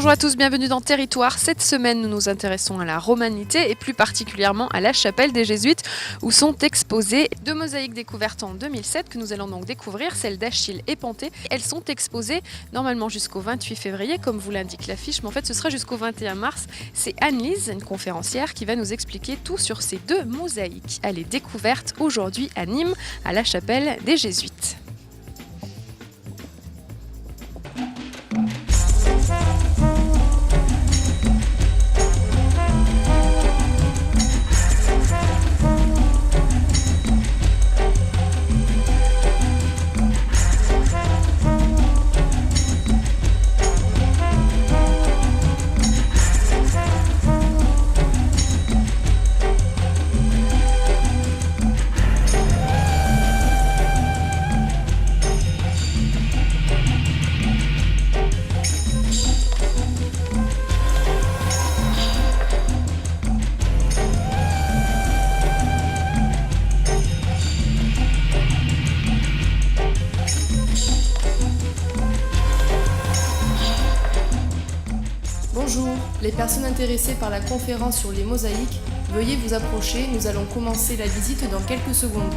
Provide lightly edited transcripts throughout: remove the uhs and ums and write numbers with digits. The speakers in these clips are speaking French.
Bonjour à tous, bienvenue dans Territoire. Cette semaine, nous nous intéressons à la romanité et plus particulièrement à la chapelle des Jésuites où sont exposées deux mosaïques découvertes en 2007 que nous allons donc découvrir, celles d'Achille et Panthée. Elles sont exposées normalement jusqu'au 28 février comme vous l'indique l'affiche, mais en fait ce sera jusqu'au 21 mars. C'est Anne-Lise, une conférencière, qui va nous expliquer tout sur ces deux mosaïques. Elle est découverte aujourd'hui à Nîmes, à la chapelle des Jésuites. Bonjour, les personnes intéressées par la conférence sur les mosaïques, veuillez vous approcher, nous allons commencer la visite dans quelques secondes.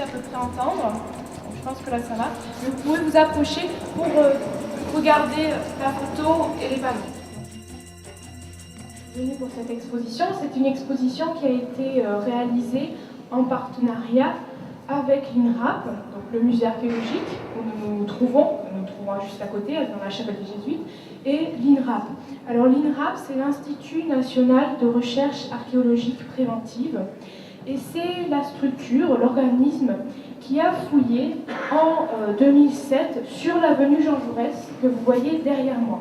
À peu près entendre. Je pense que là ça va. Vous pouvez vous approcher pour regarder la photo et les panneaux. Bienvenue pour cette exposition. C'est une exposition qui a été réalisée en partenariat avec l'INRAP, donc le musée archéologique où nous nous trouvons juste à côté, dans la chapelle des Jésuites, et l'INRAP. Alors l'INRAP, c'est l'Institut national de recherche archéologique préventive. Et c'est la structure, l'organisme, qui a fouillé en 2007 sur l'avenue Jean Jaurès que vous voyez derrière moi.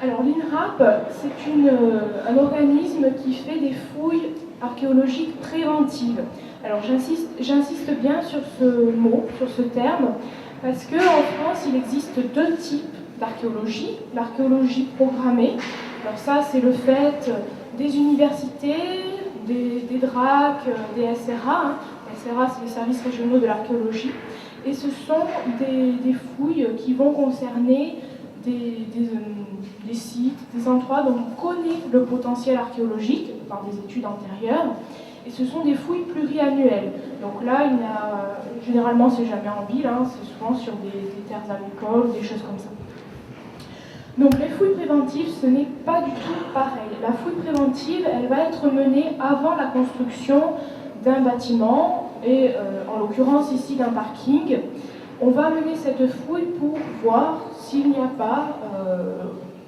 Alors l'INRAP, c'est un organisme qui fait des fouilles archéologiques préventives. Alors j'insiste bien sur ce mot, sur ce terme, parce qu'en France, il existe deux types d'archéologie. L'archéologie programmée, alors ça c'est le fait des universités, des DRAC, des SRA. SRA, c'est les services régionaux de l'archéologie. Et ce sont des fouilles qui vont concerner des sites, des endroits dont on connaît le potentiel archéologique par des études antérieures. Et ce sont des fouilles pluriannuelles. Donc là, généralement, c'est jamais en ville, c'est souvent sur des terres agricoles, des choses comme ça. Donc les fouilles préventives, ce n'est pas du tout pareil. La fouille préventive, elle va être menée avant la construction d'un bâtiment, et en l'occurrence ici d'un parking. On va mener cette fouille pour voir s'il n'y a pas,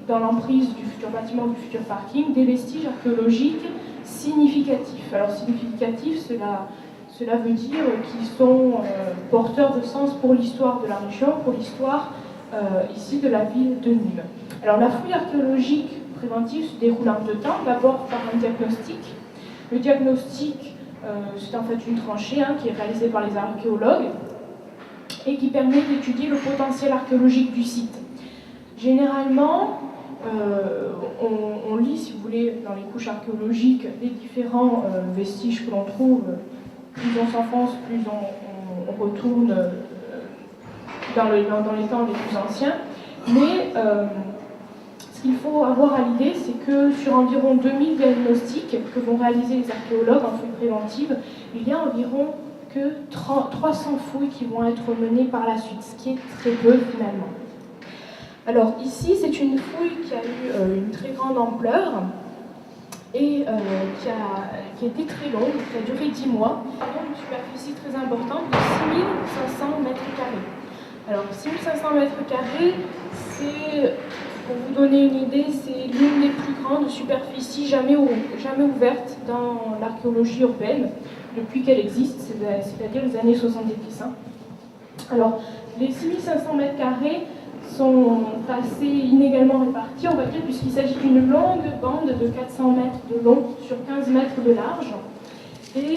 dans l'emprise du futur bâtiment, du futur parking, des vestiges archéologiques significatifs. Alors significatifs, cela veut dire qu'ils sont porteurs de sens pour l'histoire de la région, pour l'histoire ici de la ville de Nîmes. Alors la fouille archéologique préventive se déroule en deux temps, d'abord par un diagnostic. Le diagnostic, c'est en fait une tranchée qui est réalisée par les archéologues et qui permet d'étudier le potentiel archéologique du site. Généralement, on lit, si vous voulez, dans les couches archéologiques, les différents vestiges que l'on trouve. Plus on s'enfonce, plus on retourne dans les temps les plus anciens. Mais ce qu'il faut avoir à l'idée, c'est que sur environ 2000 diagnostics que vont réaliser les archéologues en fouille préventive, il y a environ que 300 fouilles qui vont être menées par la suite, ce qui est très peu finalement. Alors ici, c'est une fouille qui a eu une très grande ampleur et qui a été très longue, qui a duré 10 mois, avec une superficie très importante de 6500 mètres carrés. Alors 6500 mètres carrés, c'est, pour vous donner une idée, c'est l'une des plus grandes superficies jamais ouvertes dans l'archéologie urbaine, depuis qu'elle existe, c'est-à-dire les années 70. Alors, les 6500 mètres carrés sont assez inégalement répartis, on va dire, puisqu'il s'agit d'une longue bande de 400 mètres de long sur 15 mètres de large. Et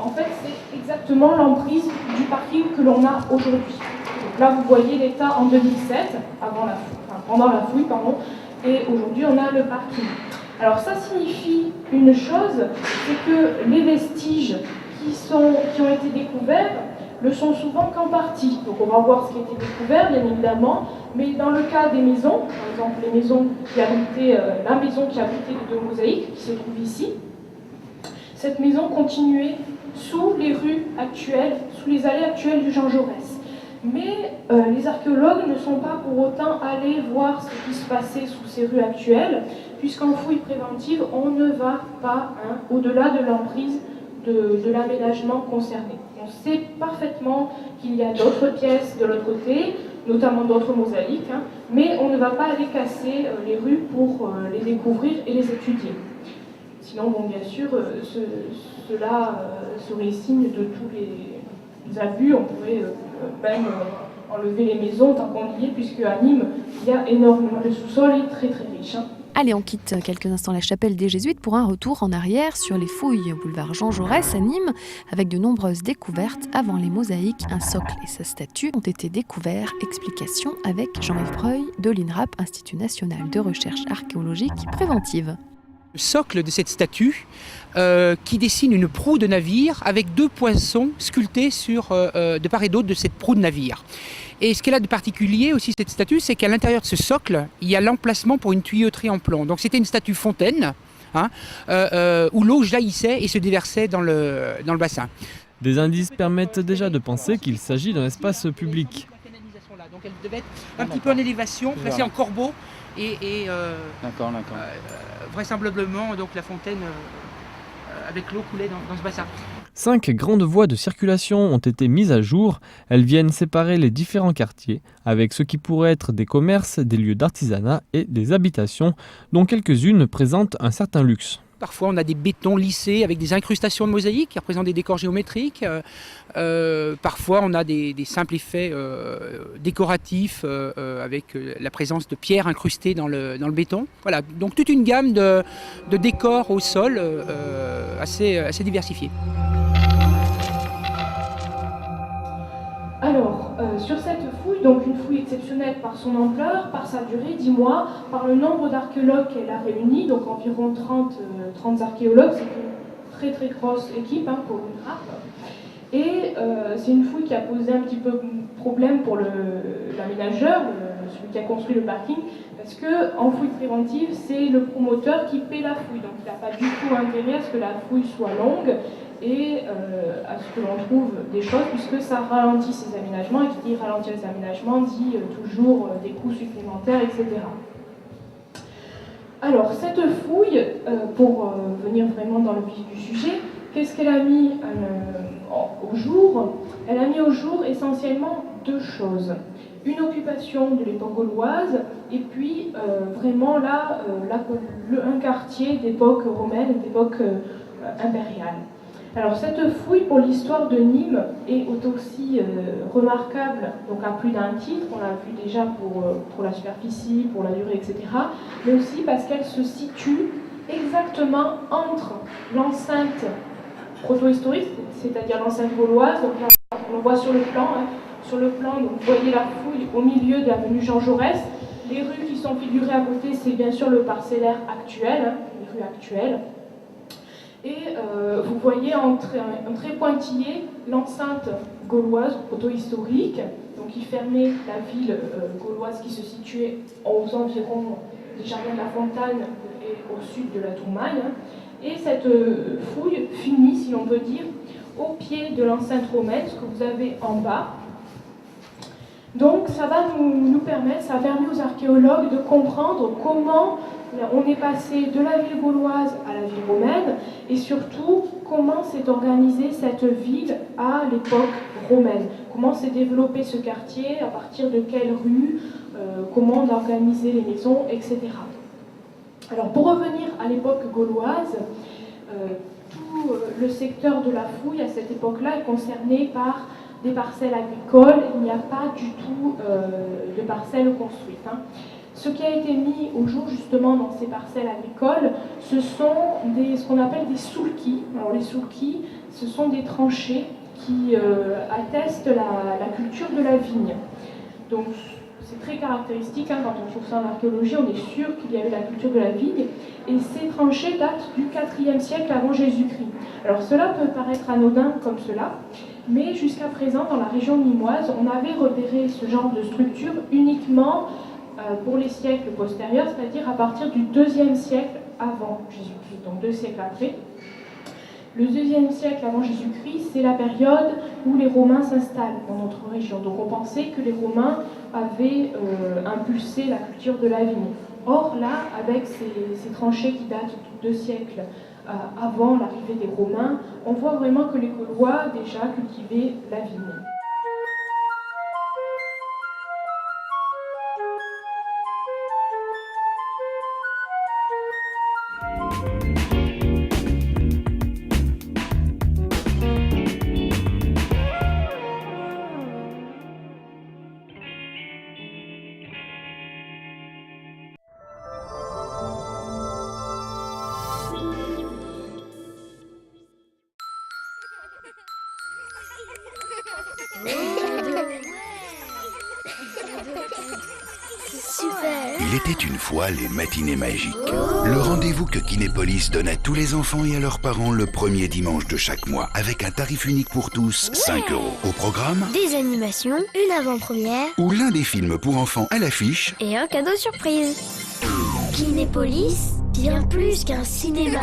en fait, c'est exactement l'emprise du parking que l'on a aujourd'hui. Donc là, vous voyez l'état en 2007, pendant la fouille, et aujourd'hui, on a le parking. Alors ça signifie une chose, c'est que les vestiges qui ont été découverts le sont souvent qu'en partie. Donc on va voir ce qui a été découvert, bien évidemment, mais dans le cas des maisons, par exemple la maison qui abritait les deux mosaïques, qui se trouve ici, cette maison continuait sous les rues actuelles, sous les allées actuelles du Jean Jaurès. Mais les archéologues ne sont pas pour autant allés voir ce qui se passait sous ces rues actuelles, puisqu'en fouille préventive, on ne va pas au-delà de l'emprise de l'aménagement concerné. On sait parfaitement qu'il y a d'autres pièces de l'autre côté, notamment d'autres mosaïques, mais on ne va pas aller casser les rues pour les découvrir et les étudier. Sinon, bon, bien sûr, cela serait signe de tous les abus. On pourrait même enlever les maisons tant qu'on y est, puisque à Nîmes, il y a énormément. Le sous-sol est très très riche. Allez, on quitte quelques instants la chapelle des Jésuites pour un retour en arrière sur les fouilles au boulevard Jean Jaurès à Nîmes, avec de nombreuses découvertes avant les mosaïques. Un socle et sa statue ont été découverts. Explication avec Jean-Yves Breuil de l'INRAP, Institut national de recherche archéologique préventive. Le socle de cette statue qui dessine une proue de navire avec deux poinçons sculptés de part et d'autre de cette proue de navire. Et ce qu'elle a de particulier aussi, cette statue, c'est qu'à l'intérieur de ce socle, il y a l'emplacement pour une tuyauterie en plomb. Donc c'était une statue fontaine où l'eau jaillissait et se déversait dans le bassin. Des indices permettent déjà de penser qu'il s'agit d'un espace public. Donc elle devait être un petit peu en élévation, placée en corbeau et vraisemblablement donc la fontaine avec l'eau coulait dans ce bassin. 5 grandes voies de circulation ont été mises à jour. Elles viennent séparer les différents quartiers, avec ce qui pourrait être des commerces, des lieux d'artisanat et des habitations, dont quelques-unes présentent un certain luxe. Parfois, on a des bétons lissés avec des incrustations de mosaïques qui représentent des décors géométriques. Parfois, on a des simples effets décoratifs avec la présence de pierres incrustées dans le béton. Voilà, donc toute une gamme de décors au sol assez diversifiés. Alors, sur cette fouille, donc une fouille exceptionnelle par son ampleur, par sa durée, 10 mois, par le nombre d'archéologues qu'elle a réunis, donc environ 30 archéologues, c'est une très très grosse équipe pour l'INRAP. Et c'est une fouille qui a posé un petit peu problème pour l'aménageur, celui qui a construit le parking, parce qu'en fouille préventive, c'est le promoteur qui paie la fouille, donc il n'a pas du tout intérêt à ce que la fouille soit longue et à ce que l'on trouve des choses, puisque ça ralentit ces aménagements, et qui dit ralentir les aménagements dit toujours des coûts supplémentaires, etc. Alors, cette fouille, pour venir vraiment dans le vif du sujet, qu'est-ce qu'elle a mis au jour? Elle a mis au jour essentiellement deux choses. Une occupation de l'époque gauloise, et puis vraiment là, un quartier d'époque romaine, d'époque impériale. Alors cette fouille pour l'histoire de Nîmes est aussi remarquable, donc à plus d'un titre, on l'a vu déjà pour la superficie, pour la durée, etc., mais aussi parce qu'elle se situe exactement entre l'enceinte proto-historique, c'est-à-dire l'enceinte gauloise, donc là, on le voit sur le plan, donc vous voyez la fouille au milieu de l'avenue Jean Jaurès. Les rues qui sont figurées à côté, c'est bien sûr le parcellaire actuel, les rues actuelles. Et vous voyez en trait pointillé l'enceinte gauloise, proto-historique, donc qui fermait la ville gauloise qui se situait aux environs des Jardins de la Fontaine et au sud de la Tourmaille. Et cette fouille finit, si l'on peut dire, au pied de l'enceinte romaine, ce que vous avez en bas. Donc ça va nous permettre, ça a permis aux archéologues de comprendre comment on est passé de la ville gauloise à la ville romaine, et surtout comment s'est organisée cette ville à l'époque romaine. Comment s'est développé ce quartier, à partir de quelle rue, comment on a organisé les maisons, etc. Alors pour revenir à l'époque gauloise, tout le secteur de la fouille à cette époque-là est concerné par des parcelles agricoles. Il n'y a pas du tout de parcelles construites. Ce qui a été mis au jour justement dans ces parcelles agricoles, ce sont ce qu'on appelle des soulkis. Alors les soulkis, ce sont des tranchées qui attestent la culture de la vigne. Donc c'est très caractéristique, quand on trouve ça en archéologie, on est sûr qu'il y avait la culture de la vigne. Et ces tranchées datent du IVe siècle avant Jésus-Christ. Alors cela peut paraître anodin comme cela, mais jusqu'à présent, dans la région nîmoise, on avait repéré ce genre de structure uniquement pour les siècles postérieurs, c'est-à-dire à partir du IIe siècle avant Jésus-Christ, donc 2 siècles après. Le IIe siècle avant Jésus-Christ, c'est la période où les Romains s'installent dans notre région. Donc on pensait que les Romains avaient impulsé la culture de la vigne. Or là, avec ces tranchées qui datent de 2 siècles avant l'arrivée des Romains, on voit vraiment que les Gaulois déjà cultivaient la vigne. Il était une fois les matinées magiques. Le rendez-vous que Kinépolis donne à tous les enfants et à leurs parents le premier dimanche de chaque mois, avec un tarif unique pour tous, 5 €. Au programme, des animations, une avant-première ou l'un des films pour enfants à l'affiche. et un cadeau surprise. Kinépolis, bien plus qu'un cinéma.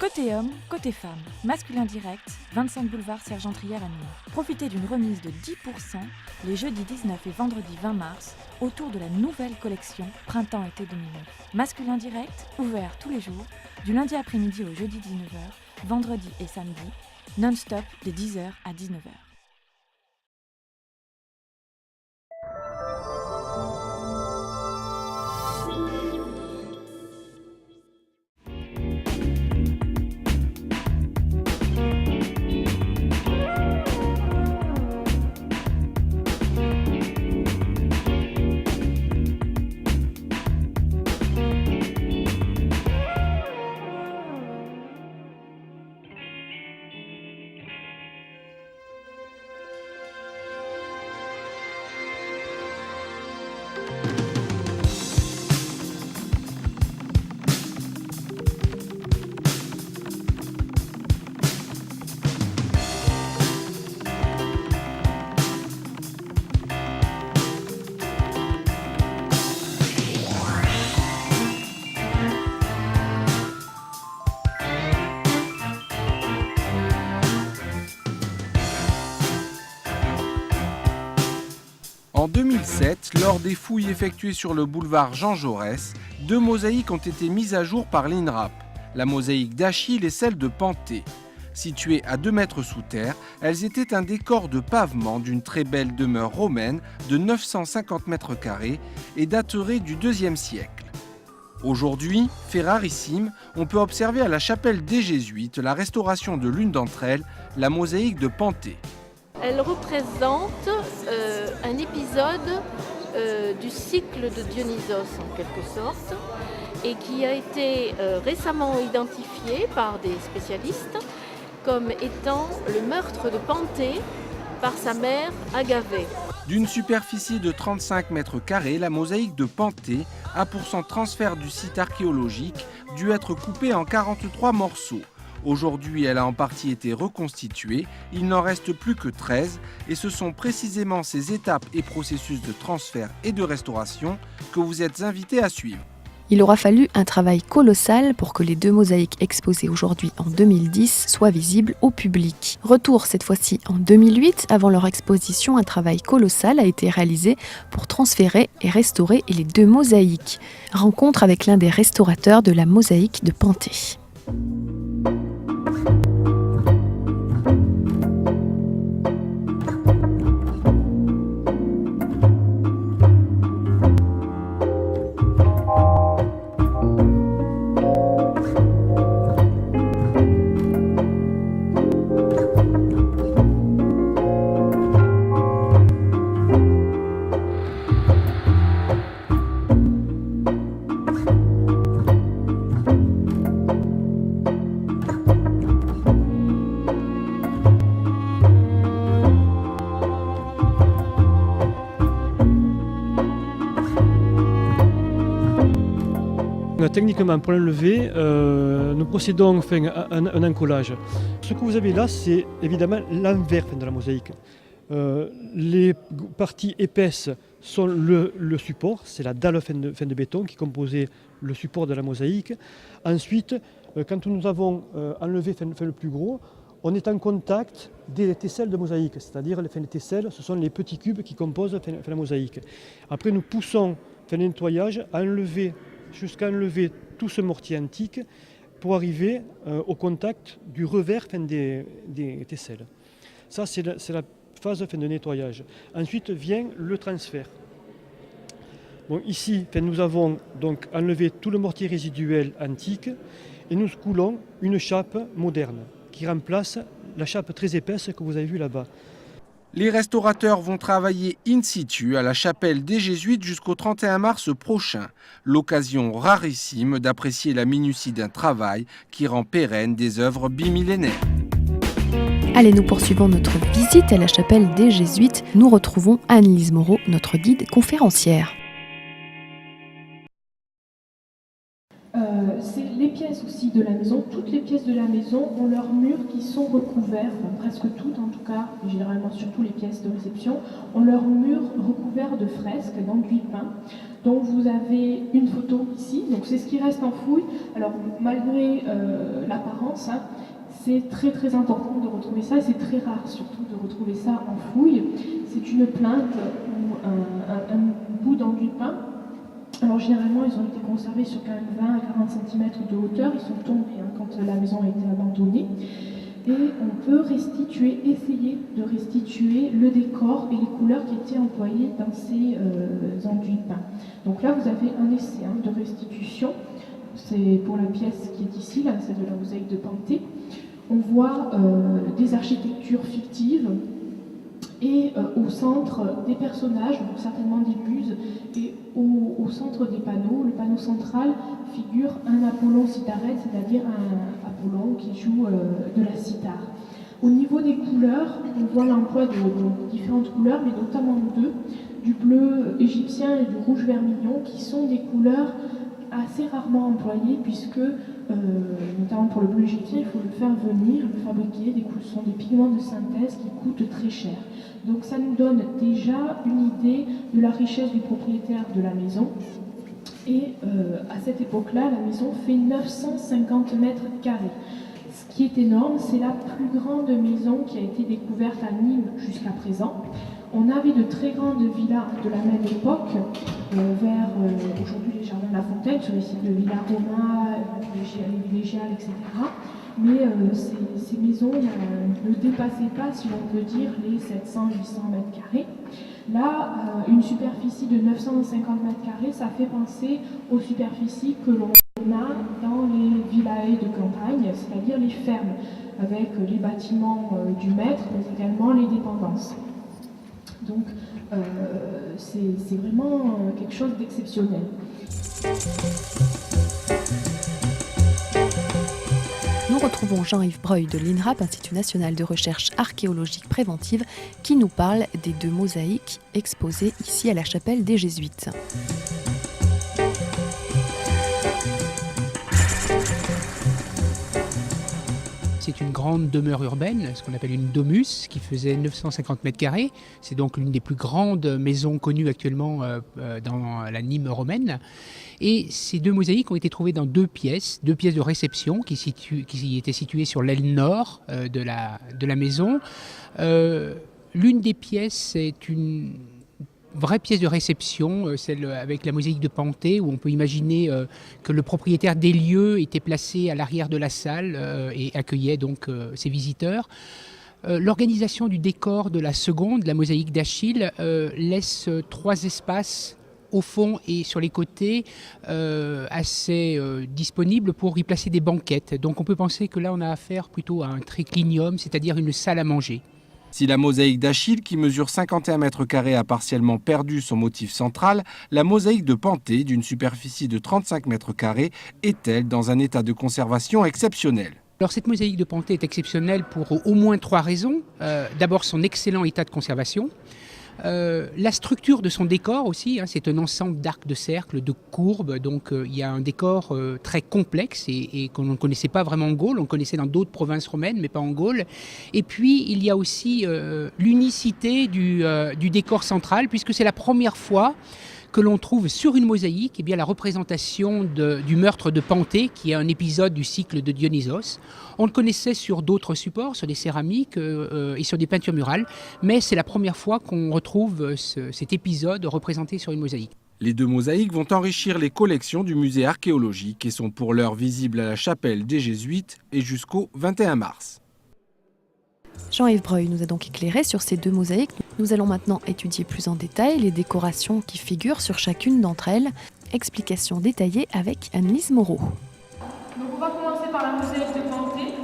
Côté homme, côté femme, masculin direct, 25 boulevard Sergent-Trière à Nîmes. Profitez d'une remise de 10% les jeudis 19 et vendredi 20 mars autour de la nouvelle collection Printemps-été 2009. Masculin direct, ouvert tous les jours, du lundi après-midi au jeudi 19h, vendredi et samedi, non-stop de 10h à 19h. En 2007, lors des fouilles effectuées sur le boulevard Jean Jaurès, 2 mosaïques ont été mises à jour par l'INRAP, la mosaïque d'Achille et celle de Panthée. Situées à 2 mètres sous terre, elles étaient un décor de pavement d'une très belle demeure romaine de 950 mètres carrés et dateraient du IIe siècle. Aujourd'hui, fait rarissime, on peut observer à la chapelle des Jésuites la restauration de l'une d'entre elles, la mosaïque de Panthée. Elle représente un épisode du cycle de Dionysos en quelque sorte et qui a été récemment identifié par des spécialistes comme étant le meurtre de Panthée par sa mère Agavée. D'une superficie de 35 mètres carrés, la mosaïque de Panthée a pour son transfert du site archéologique dû être coupée en 43 morceaux. Aujourd'hui, elle a en partie été reconstituée, il n'en reste plus que 13 et ce sont précisément ces étapes et processus de transfert et de restauration que vous êtes invités à suivre. Il aura fallu un travail colossal pour que les 2 mosaïques exposées aujourd'hui en 2010 soient visibles au public. Retour cette fois-ci en 2008, avant leur exposition, un travail colossal a été réalisé pour transférer et restaurer les 2 mosaïques. Rencontre avec l'un des restaurateurs de la mosaïque de Panthée. techniquement, pour l'enlever, nous procédons à un encollage. Ce que vous avez là, c'est évidemment l'envers de la mosaïque. Les parties épaisses sont le support, c'est la dalle fin de béton qui composait le support de la mosaïque. Ensuite, quand nous avons enlevé le plus gros, on est en contact des tesselles de mosaïque, c'est-à-dire les tesselles, ce sont les petits cubes qui composent la mosaïque. Après, nous poussons le nettoyage jusqu'à enlever tout ce mortier antique pour arriver au contact du revers des tesselles. Ça, c'est la phase de nettoyage. Ensuite vient le transfert. Bon, ici, nous avons donc enlevé tout le mortier résiduel antique et nous coulons une chape moderne qui remplace la chape très épaisse que vous avez vue là-bas. Les restaurateurs vont travailler in situ à la chapelle des Jésuites jusqu'au 31 mars prochain. L'occasion rarissime d'apprécier la minutie d'un travail qui rend pérenne des œuvres bimillénaires. Allez, nous poursuivons notre visite à la chapelle des Jésuites. Nous retrouvons Anne-Lise Moreau, notre guide conférencière. C'est les pièces aussi de la maison. Toutes les pièces de la maison ont leurs murs qui sont recouverts, presque toutes en tout cas, généralement surtout les pièces de réception, ont leurs murs recouverts de fresques d'enduit peint. Donc vous avez une photo ici, donc c'est ce qui reste en fouille. Alors malgré l'apparence, c'est très très important de retrouver ça et c'est très rare surtout de retrouver ça en fouille. C'est une plinthe ou un bout d'enduit peint. Alors généralement ils ont été conservés sur quand même 20 à 40 cm de hauteur, ils sont tombés quand la maison a été abandonnée. Et on peut essayer de restituer le décor et les couleurs qui étaient employées dans ces enduits peints. Donc là vous avez un essai de restitution, c'est pour la pièce qui est ici, là, c'est de la mosaïque de Panthée. On voit des architectures fictives et au centre des personnages, donc certainement des muses, et au centre des panneaux, le panneau central figure un Apollon citharète, c'est-à-dire un Apollon qui joue de la cithare. Au niveau des couleurs, on voit l'emploi de différentes couleurs, mais notamment deux, du bleu égyptien et du rouge vermillon, qui sont des couleurs assez rarement employées, puisque, notamment pour le bleu égyptien, il faut le faire venir, le fabriquer, ce sont des pigments de synthèse qui coûtent très cher. Donc ça nous donne déjà une idée de la richesse du propriétaire de la maison. Et à cette époque-là, la maison fait 950 mètres carrés. Ce qui est énorme, c'est la plus grande maison qui a été découverte à Nîmes jusqu'à présent. On avait de très grandes villas de la même époque, vers aujourd'hui les jardins de la Fontaine, sur les sites de Villa Roma, les Villégiales, etc. Mais ces maisons ne dépassaient pas, si l'on peut dire, les 700-800 mètres carrés. Là, une superficie de 950 mètres carrés, ça fait penser aux superficies que l'on a dans les villages de campagne, c'est-à-dire les fermes, avec les bâtiments du maître, mais également les dépendances. Donc, c'est vraiment quelque chose d'exceptionnel. Nous retrouvons Jean-Yves Breuil de l'INRAP, Institut national de recherche archéologique préventive, qui nous parle des deux mosaïques exposées ici à la chapelle des Jésuites. C'est une grande demeure urbaine, ce qu'on appelle une domus, qui faisait 950 mètres carrés. C'est donc l'une des plus grandes maisons connues actuellement dans la Nîmes romaine. Et ces deux mosaïques ont été trouvées dans deux pièces de réception qui étaient situées sur l'aile nord de la maison. L'une des pièces est une vraie pièce de réception, celle avec la mosaïque de Panthée, où on peut imaginer que le propriétaire des lieux était placé à l'arrière de la salle et accueillait donc ses visiteurs. L'organisation du décor de la seconde, la mosaïque d'Achille, laisse trois espaces au fond et sur les côtés assez disponibles pour y placer des banquettes. Donc on peut penser que là on a affaire plutôt à un triclinium, c'est-à-dire une salle à manger. Si la mosaïque d'Achille, qui mesure 51 mètres carrés, a partiellement perdu son motif central, la mosaïque de Panthée, d'une superficie de 35 mètres carrés, est, elle, dans un état de conservation exceptionnel. Alors cette mosaïque de Panthée est exceptionnelle pour au moins trois raisons. D'abord son excellent état de conservation. La structure de son décor aussi, c'est un ensemble d'arcs de cercle, de courbes, donc il y a un décor très complexe et qu'on ne connaissait pas vraiment en Gaule, on connaissait dans d'autres provinces romaines mais pas en Gaule. Et puis il y a aussi l'unicité du décor central, puisque c'est la première fois que l'on trouve sur une mosaïque la représentation du meurtre de Panthée, qui est un épisode du cycle de Dionysos. On le connaissait sur d'autres supports, sur des céramiques et sur des peintures murales, mais c'est la première fois qu'on retrouve cet épisode représenté sur une mosaïque. Les 2 mosaïques vont enrichir les collections du musée archéologique et sont pour l'heure visibles à la chapelle des Jésuites et jusqu'au 21 mars. Jean-Yves Breuil nous a donc éclairé sur ces 2 mosaïques. Nous allons maintenant étudier plus en détail les décorations qui figurent sur chacune d'entre elles. Explication détaillée avec Anne-Lise Moreau. Donc on va commencer par la mosaïque de Panthée.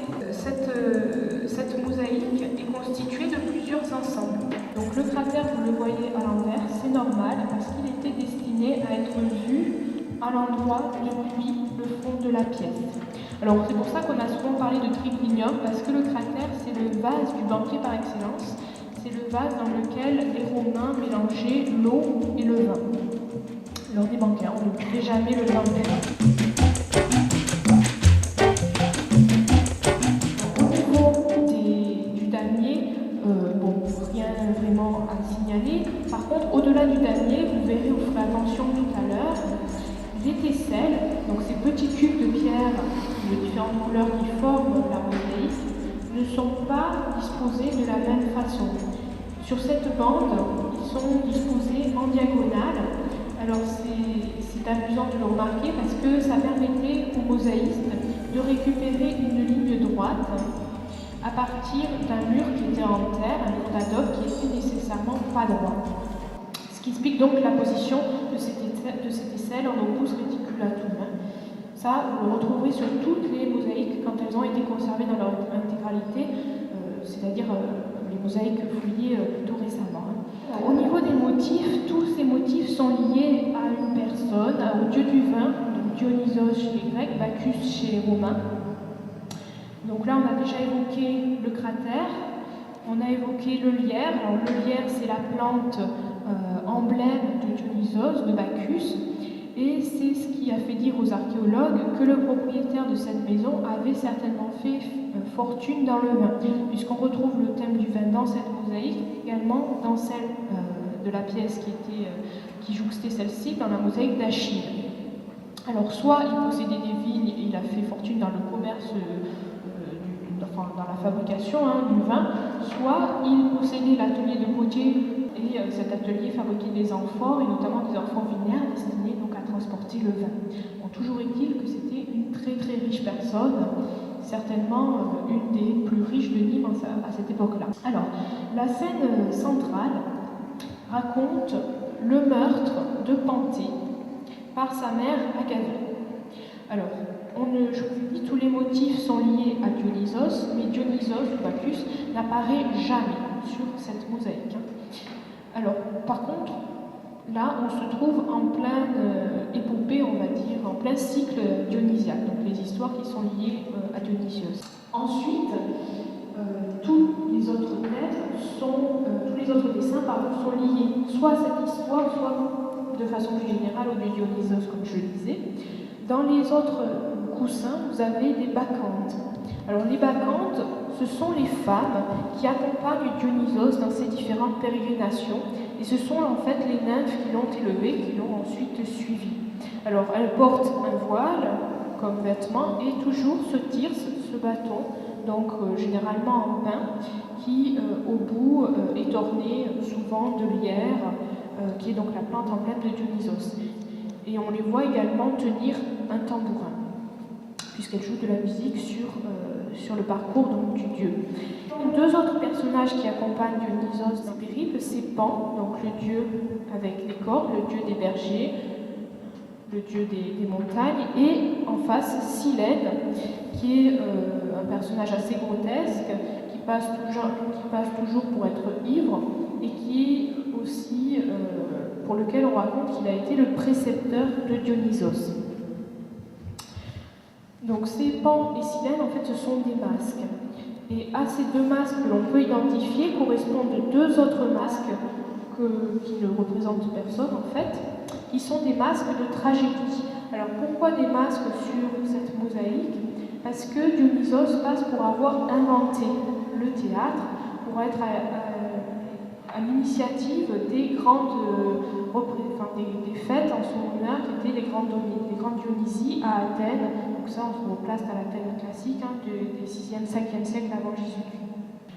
Cette mosaïque est constituée de plusieurs ensembles. Donc le cratère, vous le voyez à l'envers, c'est normal parce qu'il était destiné à être vu à l'endroit depuis le fond de la pièce. Alors c'est pour ça qu'on a souvent parlé de triclinium, parce que le cratère c'est le vase du banquet par excellence. C'est le vase dans lequel les Romains mélangeaient l'eau et le vin. Lors des banquets, on ne buvait jamais le vin blanc. Rien vraiment à signaler. Par contre, au-delà du damier, vous verrez, vous ferez attention tout à l'heure, les tesselles, donc ces petits cubes de pierre de différentes couleurs qui forment la mosaïque, ne sont pas disposés de la même façon. Sur cette bande, ils sont disposés en diagonale. Alors c'est amusant de le remarquer parce que ça permettait aux mosaïstes de récupérer une ligne droite à partir d'un mur qui était en terre, un mur d'adobe qui était nécessairement pas droit. Ce qui explique donc la position de cette aisselle en opus reticulatum. Ça, vous le retrouverez sur toutes les mosaïques quand elles ont été conservées dans leur intégralité, c'est-à-dire les mosaïques fouillées tout récemment. Au niveau des motifs, tous ces motifs sont liés à une personne, au dieu du vin, donc Dionysos chez les Grecs, Bacchus chez les Romains. Donc là, on a déjà évoqué le cratère, on a évoqué le lierre. Alors le lierre, c'est la plante emblème de Dionysos, de Bacchus, et c'est ce qui a fait dire aux archéologues que le propriétaire de cette maison avait certainement fait fortune dans le vin, puisqu'on retrouve le thème du vin dans cette mosaïque, également dans celle de la pièce qui jouxtait celle-ci, dans la mosaïque d'Achille. Alors soit il possédait des vignes et il a fait fortune dans le commerce, dans la fabrication du vin, soit il possédait l'atelier de potier et cet atelier fabriquait des amphores, et notamment des amphores vinaires destinés donc à transporter le vin. Bon, toujours est-il que c'était une très très riche personne, certainement une des plus riches de Nîmes à cette époque-là. Alors, la scène centrale raconte le meurtre de Panthée par sa mère Agavée. Alors, je vous dis, tous les motifs sont liés à Dionysos, mais Dionysos, Bacchus, n'apparaît jamais sur cette mosaïque. Alors, par contre, là, on se trouve en pleine épopée, on va dire, en plein cycle dionysiaque, donc les histoires qui sont liées à Dionysos. Ensuite, tous les autres dessins sont liés soit à cette histoire, soit de façon plus générale au dieu Dionysos, comme je le disais. Dans les autres coussins, vous avez des bacchantes. Alors les bacchantes, ce sont les femmes qui accompagnent Dionysos dans ses différentes pérégrinations, et ce sont en fait les nymphes qui l'ont élevé, qui l'ont ensuite suivi. Alors elles portent un voile comme vêtement et toujours ce tirse, ce bâton, donc généralement en pin, qui au bout est orné souvent de lierre, qui est donc la plante emblème de Dionysos. Et on les voit également tenir un tambourin, puisqu'elles jouent de la musique sur le parcours donc, du dieu. Deux autres personnages qui accompagnent Dionysos dans le périple, c'est Pan, donc le dieu avec les cordes, le dieu des bergers, le dieu des montagnes, et en face Silène, qui est un personnage assez grotesque, qui passe toujours pour être ivre, et qui est aussi pour lequel on raconte qu'il a été le précepteur de Dionysos. Donc ces Pan et Silène, en fait, ce sont des masques. Et à ces deux masques que l'on peut identifier correspondent deux autres masques qui ne représentent personne en fait, qui sont des masques de tragédie. Alors pourquoi des masques sur cette mosaïque? Parce que Dionysos passe pour avoir inventé le théâtre, pour être à l'initiative des des fêtes en son honneur qui étaient les grandes Dionysies à Athènes. Donc ça, on se replace à l'Athènes classique des 6e, 5e siècle avant Jésus-Christ.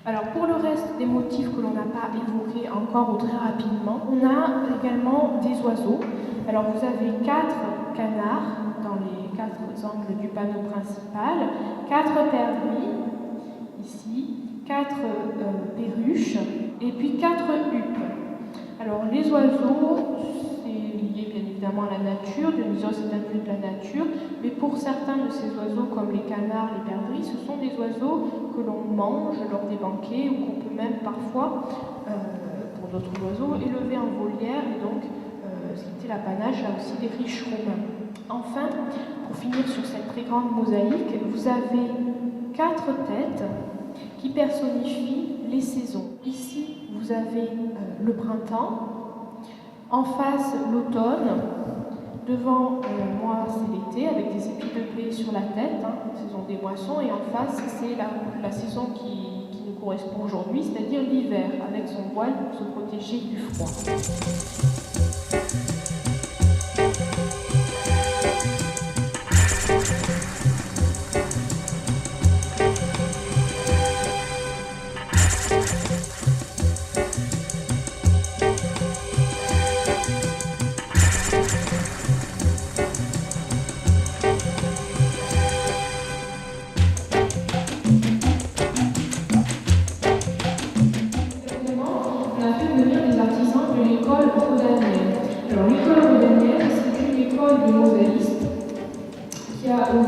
Alors pour le reste des motifs que l'on n'a pas évoqués encore ou très rapidement, on a également des oiseaux. Alors vous avez 4 canards dans les 4 angles du panneau principal, 4 perdrix ici, 4 perruches et puis 4 huppes. Alors les oiseaux, c'est lié bien évidemment à la nature, Dionysos est un dieu de la nature, mais pour certains de ces oiseaux comme les canards, les perdrix, ce sont des oiseaux que l'on mange lors des banquets ou qu'on peut même parfois, pour d'autres oiseaux, élever en volière et donc ce qui était l'apanage aussi des riches romains. Enfin, pour finir sur cette très grande mosaïque, vous avez 4 têtes qui personnifient les saisons. Ici, vous avez le printemps, en face l'automne, devant moi c'est l'été avec des épis de blé sur la tête, saison des moissons, et en face c'est la saison qui nous correspond aujourd'hui, c'est-à-dire l'hiver, avec son voile pour se protéger du froid.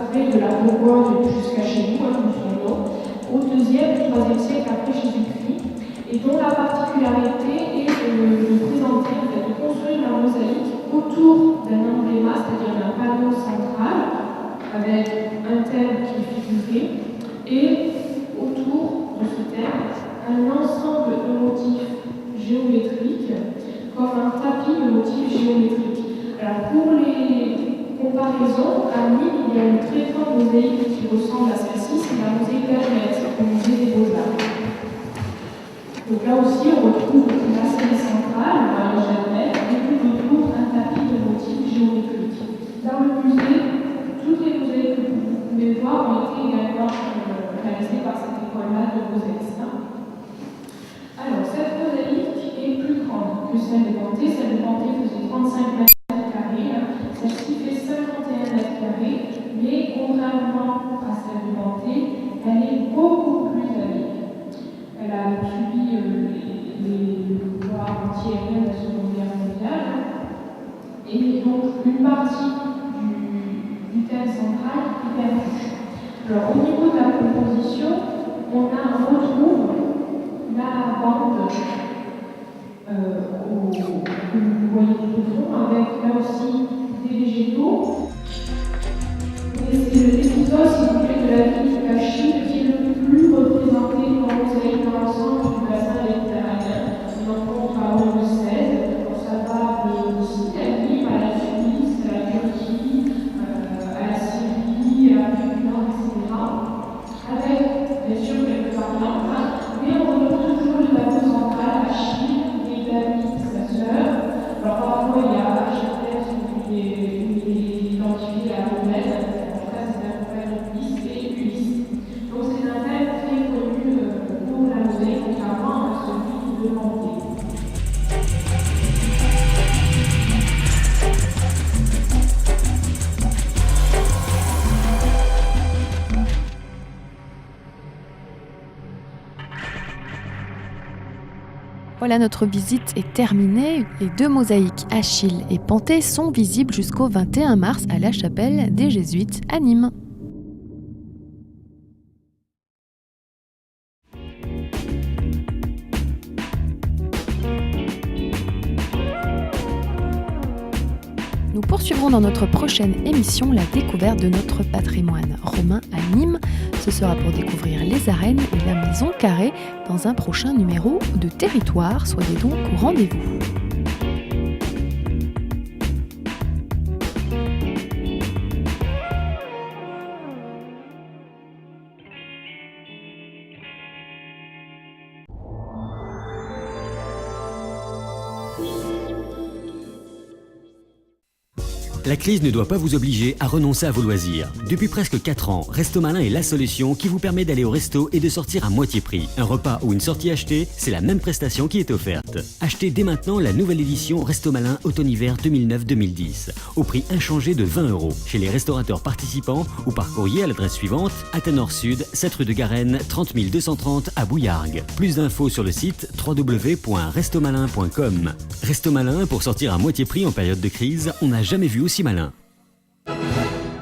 De la Bourgogne jusqu'à chez nous, son nom, au 2e et 3e siècle après Jésus-Christ, et dont la particularité est de présenter, de construire la mosaïque autour d'un embléma, c'est-à-dire d'un panneau central, avec un thème qui est figuré, et autour de ce thème, un ensemble de motifs géométriques, comme un tapis de motifs géométriques. Alors pour les comparaison, à Nîmes, il y a une très grande mosaïque qui ressemble à celle-ci, c'est la mosaïque d'Hermès, au musée des Beaux-Arts. Donc là aussi, on retrouve la scène centrale, le mariage d'Hermès, et tout autour un tapis de motifs géométriques. Dans le musée, toutes les mosaïques que vous pouvez voir ont été également réalisées par cette école-là de mosaïcistes. Alors, cette mosaïque est plus grande que celle de Panthée. Celle de Panthée faisait 35 mètres carrés. Celle-ci fait 51 mètres carrés, mais contrairement à celle de Panthée, elle est beaucoup plus habile. Elle a subi les pouvoirs anti-aériens de la Seconde Guerre mondiale, et donc une partie du thème central est perdue. Alors au niveau de la composition, on retrouve la bande que vous voyez tout au fond, avec là aussi des végétaux. C'est l'épisode, si vous voulez, de la ville d'Achille qui est le plus représenté en mosaïque dans l'ensemble du bassin méditerranéen. On en compte à Rome 16, ça va de l'Italie à la Suisse, à la Turquie, à la Syrie, à l'Afrique du Nord, etc. Avec, bien sûr, quelques variantes, mais on retrouve toujours le tableau central, Achille et David, sa sœur. Alors parfois, il y a Achilles qui est identifié à Romaine. Donc c'est un thème très connu pour la mosaïque, contrairement à celui de Panthée. Voilà, notre visite est terminée. Les 2 mosaïques Achille et Panthée sont visibles jusqu'au 21 mars à la chapelle des Jésuites à Nîmes. Nous poursuivrons dans notre prochaine émission la découverte de notre patrimoine romain à Nîmes. Ce ce sera pour découvrir les arènes et la maison carrée dans un prochain numéro de Territoire. Soyez donc au rendez-vous. La crise ne doit pas vous obliger à renoncer à vos loisirs. Depuis presque 4 ans, Resto Malin est la solution qui vous permet d'aller au resto et de sortir à moitié prix. Un repas ou une sortie achetée, c'est la même prestation qui est offerte. Achetez dès maintenant la nouvelle édition Resto Malin Automne-Hiver 2009-2010 au prix inchangé de 20 € chez les restaurateurs participants ou par courrier à l'adresse suivante: Athénor Sud, 7 rue de Garenne, 30 230 à Bouillargues. Plus d'infos sur le site www.restomalin.com. Resto Malin, pour sortir à moitié prix en période de crise, on n'a jamais vu aussi malin.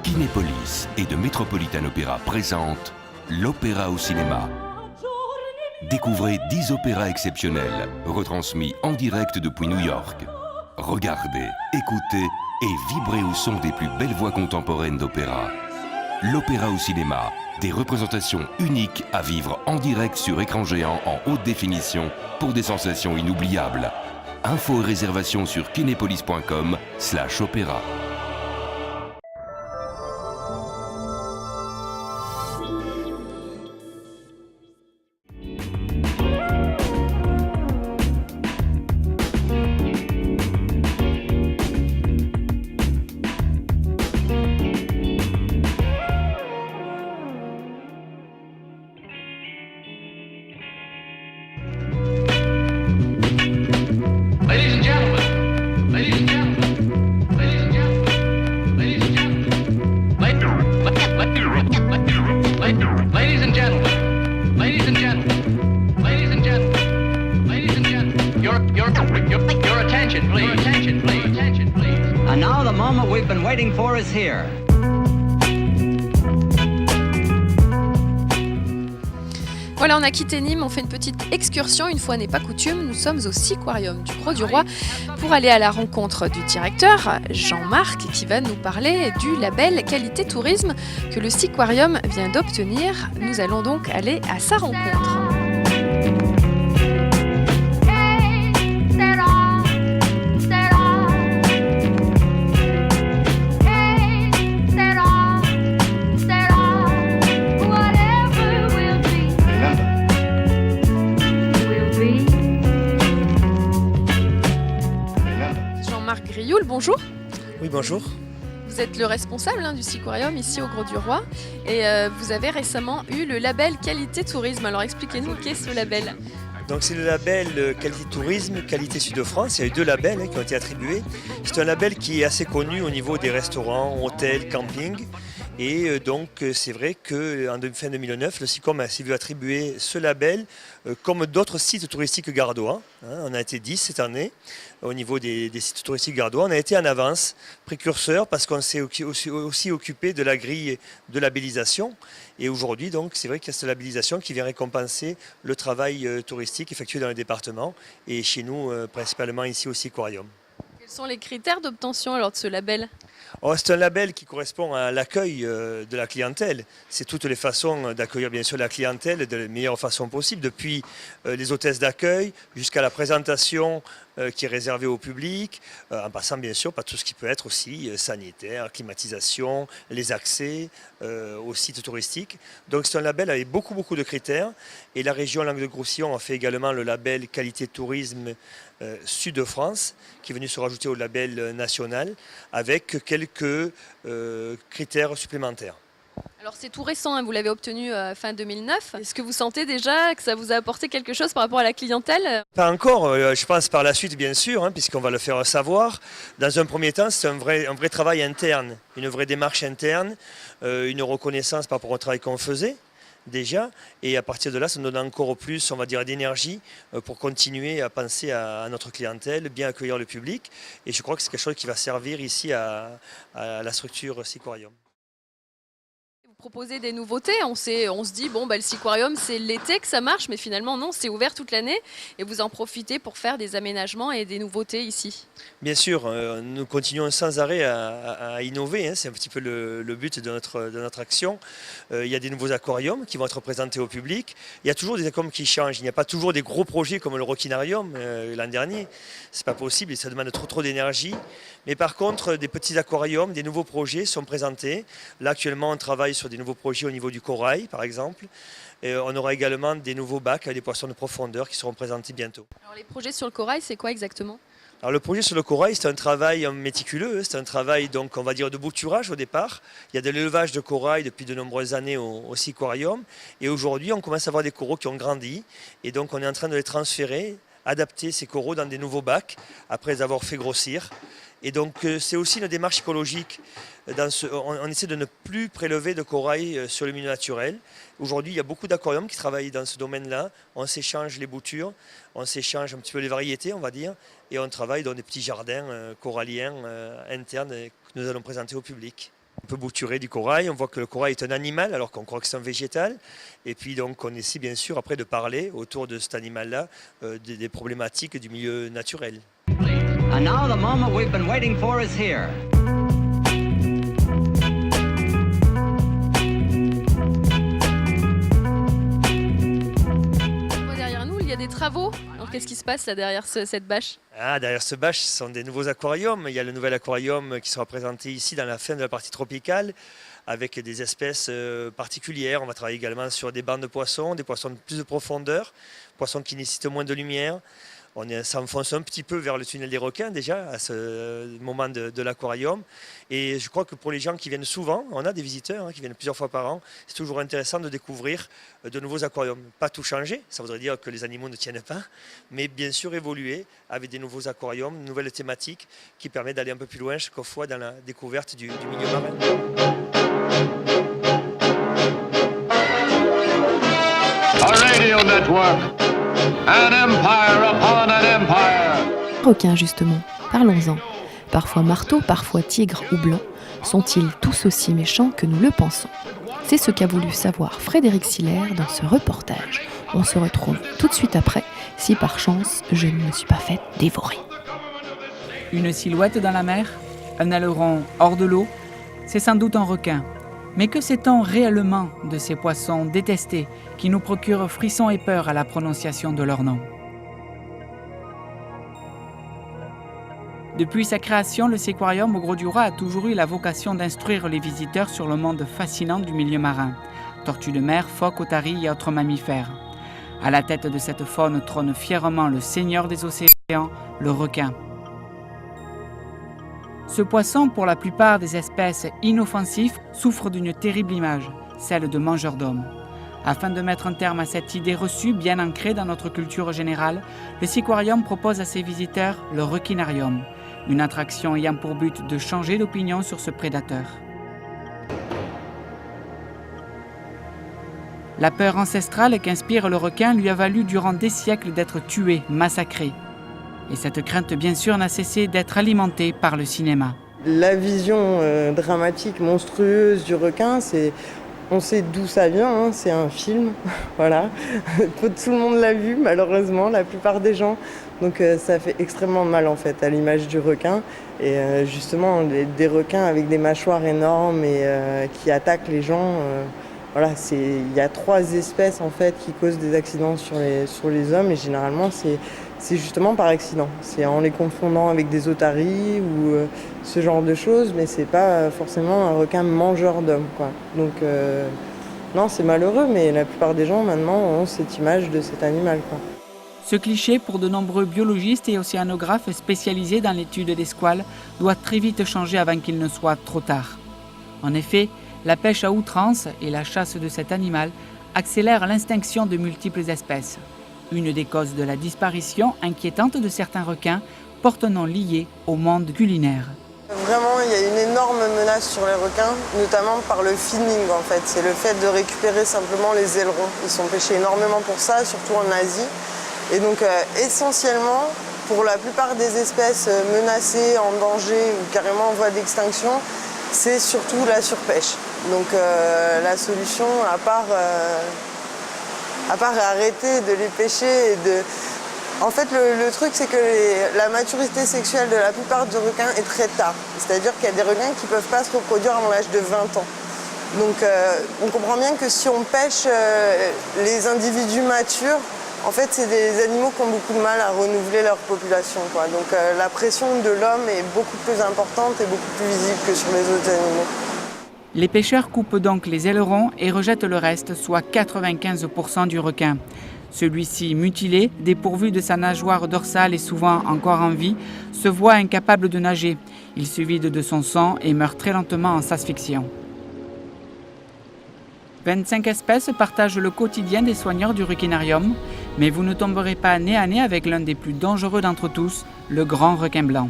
Kinépolis et de Metropolitan Opera présente l'opéra au cinéma. Découvrez 10 opéras exceptionnels, retransmis en direct depuis New York. Regardez, écoutez et vibrez au son des plus belles voix contemporaines d'opéra. L'opéra au cinéma, des représentations uniques à vivre en direct sur écran géant en haute définition pour des sensations inoubliables. Infos et réservations sur kinepolis.com/opéra. And now the moment we've been waiting for is here. Voilà, on a quitté Nîmes, on fait une petite excursion, une fois n'est pas coutume, nous sommes au Siquarium du Grau-du-Roi pour aller à la rencontre du directeur, Jean-Marc, qui va nous parler du label Qualité Tourisme que le Siquarium vient d'obtenir. Nous allons donc aller à sa rencontre. Bonjour. Oui, bonjour. Vous êtes le responsable du Siquarium ici au Grau-du-Roi et vous avez récemment eu le label Qualité Tourisme. Alors expliquez-nous qu'est ce label. Donc c'est le label Qualité Tourisme, Qualité Sud-de-France. Il y a eu 2 labels qui ont été attribués. C'est un label qui est assez connu au niveau des restaurants, hôtels, campings. Et donc c'est vrai qu'en fin 2009, le SICOM a vu attribuer ce label comme d'autres sites touristiques gardois. On a été 10 cette année au niveau des sites touristiques gardois. On a été en avance, précurseur, parce qu'on s'est aussi occupé de la grille de labellisation. Et aujourd'hui, donc, c'est vrai qu'il y a cette labellisation qui vient récompenser le travail touristique effectué dans le département et chez nous, principalement ici au Siquarium. Quels sont les critères d'obtention alors de ce label ? C'est un label qui correspond à l'accueil de la clientèle. C'est toutes les façons d'accueillir bien sûr la clientèle de la meilleure façon possible, depuis les hôtesses d'accueil jusqu'à la présentation qui est réservée au public, en passant bien sûr par tout ce qui peut être aussi sanitaire, climatisation, les accès aux sites touristiques. Donc c'est un label avec beaucoup de critères et la région Languedoc-Roussillon a fait également le label Qualité Tourisme Sud-de-France qui est venu se rajouter au label national avec quelques critères supplémentaires. Alors c'est tout récent, vous l'avez obtenu fin 2009. Est-ce que vous sentez déjà que ça vous a apporté quelque chose par rapport à la clientèle ? Pas encore, je pense par la suite bien sûr, puisqu'on va le faire savoir. Dans un premier temps, c'est un vrai travail interne, une vraie démarche interne, une reconnaissance par rapport au travail qu'on faisait déjà. Et à partir de là, ça nous donne encore plus, on va dire, d'énergie pour continuer à penser à notre clientèle, bien accueillir le public. Et je crois que c'est quelque chose qui va servir ici à la structure Siquarium. Vous proposer des nouveautés. On se dit, bon, le Seaquarium, c'est l'été que ça marche, mais finalement, non, c'est ouvert toute l'année. Et vous en profitez pour faire des aménagements et des nouveautés ici. Bien sûr, nous continuons sans arrêt à innover. C'est un petit peu le but de notre action. Il y a des nouveaux aquariums qui vont être présentés au public. Il y a toujours des aquariums qui changent. Il n'y a pas toujours des gros projets comme le Roquinarium l'an dernier. C'est pas possible et ça demande trop d'énergie. Mais par contre, des petits aquariums, des nouveaux projets sont présentés. Là, actuellement, on travaille sur des nouveaux projets au niveau du corail, par exemple. Et on aura également des nouveaux bacs avec des poissons de profondeur qui seront présentés bientôt. Alors, les projets sur le corail, c'est quoi exactement ? Alors le projet sur le corail, c'est un travail méticuleux, c'est un travail donc on va dire de bouturage au départ. Il y a de l'élevage de corail depuis de nombreuses années au Seaquarium et aujourd'hui on commence à avoir des coraux qui ont grandi et donc on est en train de les transférer, adapter ces coraux dans des nouveaux bacs après les avoir fait grossir. Et donc c'est aussi une démarche écologique. On essaie de ne plus prélever de corail sur le milieu naturel. Aujourd'hui, il y a beaucoup d'aquariums qui travaillent dans ce domaine-là. On s'échange les boutures, on s'échange un petit peu les variétés, on va dire, et on travaille dans des petits jardins coralliens internes que nous allons présenter au public. On peut bouturer du corail, on voit que le corail est un animal alors qu'on croit que c'est un végétal. Et puis donc on essaie bien sûr après de parler autour de cet animal-là des problématiques du milieu naturel. And now the moment we've been waiting for is here. Derrière nous, il y a des travaux. Alors qu'est-ce qui se passe là derrière cette bâche ? Derrière ce bâche, ce sont des nouveaux aquariums. Il y a le nouvel aquarium qui sera présenté ici dans la fin de la partie tropicale avec des espèces particulières. On va travailler également sur des bancs de poissons, des poissons de plus de profondeur, poissons qui nécessitent moins de lumière. On s'enfonce un petit peu vers le tunnel des requins déjà à ce moment de l'aquarium. Et je crois que pour les gens qui viennent souvent, on a des visiteurs qui viennent plusieurs fois par an, c'est toujours intéressant de découvrir de nouveaux aquariums. Pas tout changer, ça voudrait dire que les animaux ne tiennent pas, mais bien sûr évoluer avec des nouveaux aquariums, de nouvelles thématiques qui permettent d'aller un peu plus loin chaque fois dans la découverte du milieu marin. A radio network. An empire upon an empire. Requins justement, parlons-en. Parfois marteaux, parfois tigres ou blancs, sont-ils tous aussi méchants que nous le pensons ? C'est ce qu'a voulu savoir Frédéric Siller dans ce reportage. On se retrouve tout de suite après, si par chance je ne me suis pas faite dévorer. Une silhouette dans la mer ? Un aileron hors de l'eau ? C'est sans doute un requin. Mais que sait-on réellement de ces poissons détestés qui nous procurent frissons et peur à la prononciation de leur nom ? Depuis sa création, le Seaquarium au Grau-du-Roi a toujours eu la vocation d'instruire les visiteurs sur le monde fascinant du milieu marin. Tortues de mer, phoques, otaries et autres mammifères. À la tête de cette faune trône fièrement le seigneur des océans, le requin. Ce poisson, pour la plupart des espèces inoffensifs, souffre d'une terrible image, celle de mangeur d'hommes. Afin de mettre un terme à cette idée reçue bien ancrée dans notre culture générale, le Seaquarium propose à ses visiteurs le Roquinarium, une attraction ayant pour but de changer d'opinion sur ce prédateur. La peur ancestrale qu'inspire le requin lui a valu durant des siècles d'être tué, massacré. Et cette crainte, bien sûr, n'a cessé d'être alimentée par le cinéma. La vision dramatique, monstrueuse du requin, on sait d'où ça vient, c'est un film, voilà. Tout le monde l'a vu, malheureusement, la plupart des gens. Donc ça fait extrêmement mal, en fait, à l'image du requin. Et justement, des requins avec des mâchoires énormes et qui attaquent les gens. Voilà, il y a 3 espèces, en fait, qui causent des accidents sur les hommes. Et généralement, c'est justement par accident. C'est en les confondant avec des otaries ou ce genre de choses, mais c'est pas forcément un requin mangeur d'hommes, quoi. Donc non, c'est malheureux, mais la plupart des gens maintenant ont cette image de cet animal, quoi. Ce cliché, pour de nombreux biologistes et océanographes spécialisés dans l'étude des squales, doit très vite changer avant qu'il ne soit trop tard. En effet, la pêche à outrance et la chasse de cet animal accélèrent l'extinction de multiples espèces. Une des causes de la disparition inquiétante de certains requins porte un nom lié au monde culinaire. Vraiment, il y a une énorme menace sur les requins, notamment par le finning, en fait. C'est le fait de récupérer simplement les ailerons. Ils sont pêchés énormément pour ça, surtout en Asie. Et donc, essentiellement, pour la plupart des espèces menacées, en danger ou carrément en voie d'extinction, c'est surtout la surpêche. Donc la solution, à part arrêter de les pêcher En fait, le truc, c'est que la maturité sexuelle de la plupart des requins est très tard. C'est-à-dire qu'il y a des requins qui ne peuvent pas se reproduire avant l'âge de 20 ans. Donc on comprend bien que si on pêche les individus matures, en fait, c'est des animaux qui ont beaucoup de mal à renouveler leur population, quoi. Donc la pression de l'homme est beaucoup plus importante et beaucoup plus visible que sur les autres animaux. Les pêcheurs coupent donc les ailerons et rejettent le reste, soit 95% du requin. Celui-ci, mutilé, dépourvu de sa nageoire dorsale et souvent encore en vie, se voit incapable de nager. Il se vide de son sang et meurt très lentement en s'asphyxiant. 25 espèces partagent le quotidien des soigneurs du requinarium, mais vous ne tomberez pas nez à nez avec l'un des plus dangereux d'entre tous, le grand requin blanc.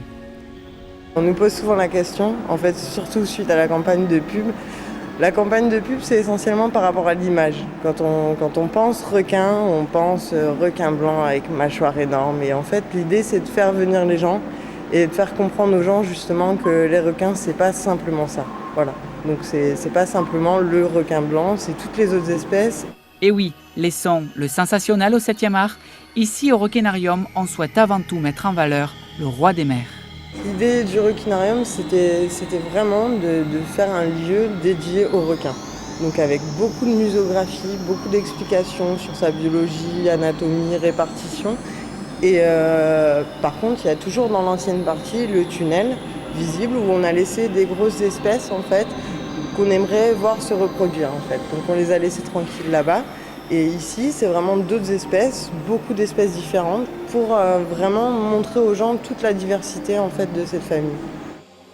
On nous pose souvent la question, en fait, surtout suite à la campagne de pub. La campagne de pub, c'est essentiellement par rapport à l'image. Quand on pense requin, on pense requin blanc avec mâchoire énorme. Et en fait, l'idée, c'est de faire venir les gens et de faire comprendre aux gens justement que les requins, c'est pas simplement ça. Voilà. Donc c'est pas simplement le requin blanc, c'est toutes les autres espèces. Et oui, laissons le sensationnel au 7e art. Ici, au requinarium, on souhaite avant tout mettre en valeur le roi des mers. L'idée du requinarium, c'était vraiment de faire un lieu dédié aux requins. Donc avec beaucoup de muséographie, beaucoup d'explications sur sa biologie, anatomie, répartition. Et par contre, il y a toujours dans l'ancienne partie le tunnel visible où on a laissé des grosses espèces en fait qu'on aimerait voir se reproduire en fait. Donc on les a laissées tranquilles là-bas. Et ici, c'est vraiment d'autres espèces, beaucoup d'espèces différentes, pour vraiment montrer aux gens toute la diversité en fait de cette famille.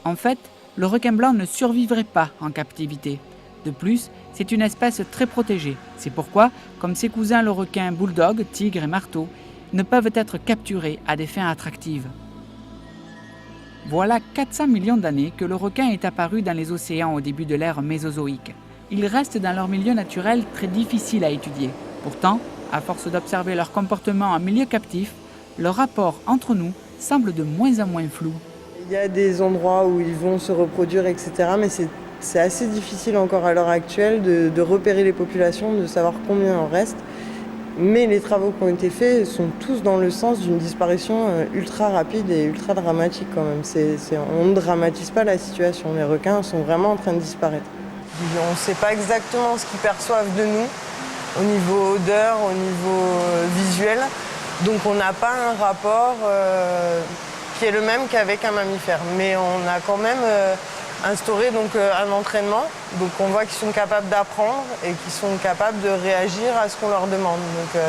En fait, le requin blanc ne survivrait pas en captivité. De plus, c'est une espèce très protégée. C'est pourquoi, comme ses cousins le requin bulldog, tigre et marteau, ne peuvent être capturés à des fins attractives. Voilà 400 millions d'années que le requin est apparu dans les océans au début de l'ère mésozoïque. Ils restent dans leur milieu naturel très difficile à étudier. Pourtant, à force d'observer leur comportement en milieu captif, leur rapport entre nous semble de moins en moins flou. Il y a des endroits où ils vont se reproduire, etc. Mais c'est assez difficile encore à l'heure actuelle de repérer les populations, de savoir combien en reste. Mais les travaux qui ont été faits sont tous dans le sens d'une disparition ultra rapide et ultra dramatique quand même. On ne dramatise pas la situation. Les requins sont vraiment en train de disparaître. On ne sait pas exactement ce qu'ils perçoivent de nous, au niveau odeur, au niveau visuel. Donc on n'a pas un rapport qui est le même qu'avec un mammifère. Mais on a quand même instauré un entraînement. Donc on voit qu'ils sont capables d'apprendre et qu'ils sont capables de réagir à ce qu'on leur demande. Donc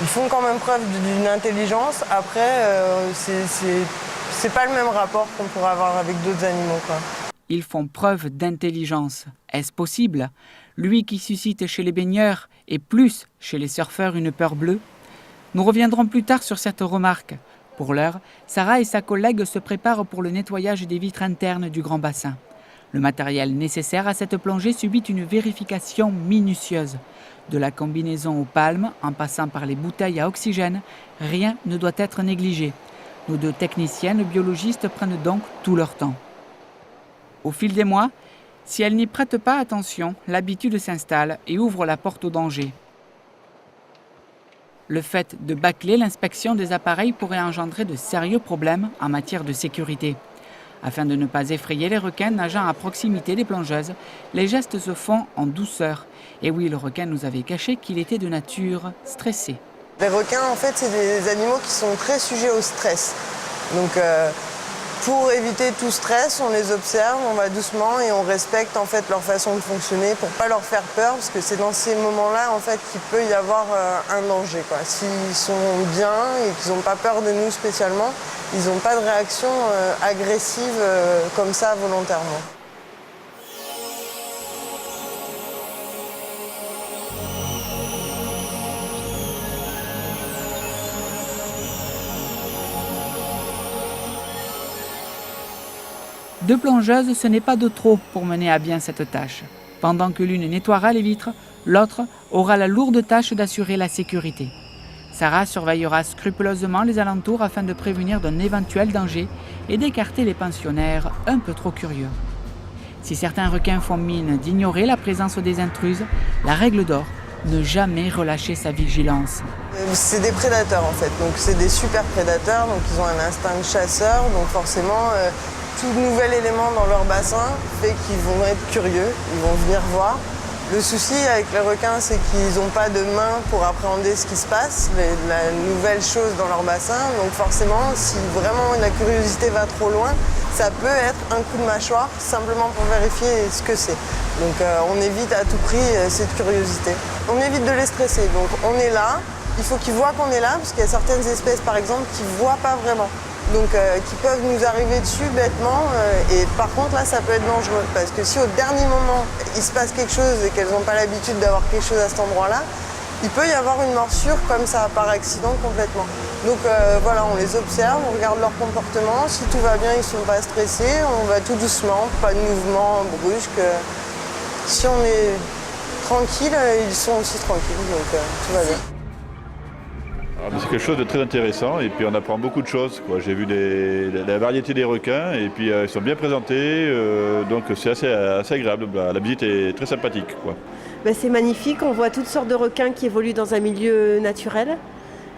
ils font quand même preuve d'une intelligence. Après, c'est pas le même rapport qu'on pourrait avoir avec d'autres animaux, quoi. Ils font preuve d'intelligence. Est-ce possible? Lui qui suscite chez les baigneurs et plus chez les surfeurs une peur bleue? Nous reviendrons plus tard sur cette remarque. Pour l'heure, Sarah et sa collègue se préparent pour le nettoyage des vitres internes du grand bassin. Le matériel nécessaire à cette plongée subit une vérification minutieuse. De la combinaison aux palmes, en passant par les bouteilles à oxygène, rien ne doit être négligé. Nos deux techniciennes biologistes prennent donc tout leur temps. Au fil des mois, si elles n'y prêtent pas attention, l'habitude s'installe et ouvre la porte au danger. Le fait de bâcler l'inspection des appareils pourrait engendrer de sérieux problèmes en matière de sécurité. Afin de ne pas effrayer les requins nageant à proximité des plongeuses, les gestes se font en douceur. Et oui, le requin nous avait caché qu'il était de nature stressée. Les requins, en fait, c'est des animaux qui sont très sujets au stress. Donc, pour éviter tout stress, on les observe, on va doucement et on respecte en fait leur façon de fonctionner pour pas leur faire peur, parce que c'est dans ces moments-là en fait qu'il peut y avoir un danger, quoi. S'ils sont bien et qu'ils n'ont pas peur de nous spécialement, ils n'ont pas de réaction agressive comme ça volontairement. Deux plongeuses, ce n'est pas de trop pour mener à bien cette tâche. Pendant que l'une nettoiera les vitres, l'autre aura la lourde tâche d'assurer la sécurité. Sarah surveillera scrupuleusement les alentours afin de prévenir d'un éventuel danger et d'écarter les pensionnaires un peu trop curieux. Si certains requins font mine d'ignorer la présence des intruses, la règle d'or, ne jamais relâcher sa vigilance. C'est des prédateurs en fait, donc c'est des super prédateurs, donc ils ont un instinct de chasseur, donc forcément tout nouvel élément dans leur bassin fait qu'ils vont être curieux, ils vont venir voir. Le souci avec les requins, c'est qu'ils n'ont pas de main pour appréhender ce qui se passe, la nouvelle chose dans leur bassin, donc forcément si vraiment la curiosité va trop loin, ça peut être un coup de mâchoire simplement pour vérifier ce que c'est. Donc on évite à tout prix cette curiosité. On évite de les stresser, donc on est là, il faut qu'ils voient qu'on est là, parce qu'il y a certaines espèces par exemple qui ne voient pas vraiment, donc qui peuvent nous arriver dessus bêtement, et par contre là ça peut être dangereux, parce que si au dernier moment il se passe quelque chose et qu'elles n'ont pas l'habitude d'avoir quelque chose à cet endroit-là, il peut y avoir une morsure comme ça par accident complètement. Donc voilà, on les observe, on regarde leur comportement, si tout va bien ils ne sont pas stressés, on va tout doucement, pas de mouvement brusque. Si on est tranquille, ils sont aussi tranquilles, donc tout va bien. C'est quelque chose de très intéressant et puis on apprend beaucoup de choses. J'ai vu la variété des requins et puis ils sont bien présentés, donc c'est assez agréable. La visite est très sympathique. C'est magnifique, on voit toutes sortes de requins qui évoluent dans un milieu naturel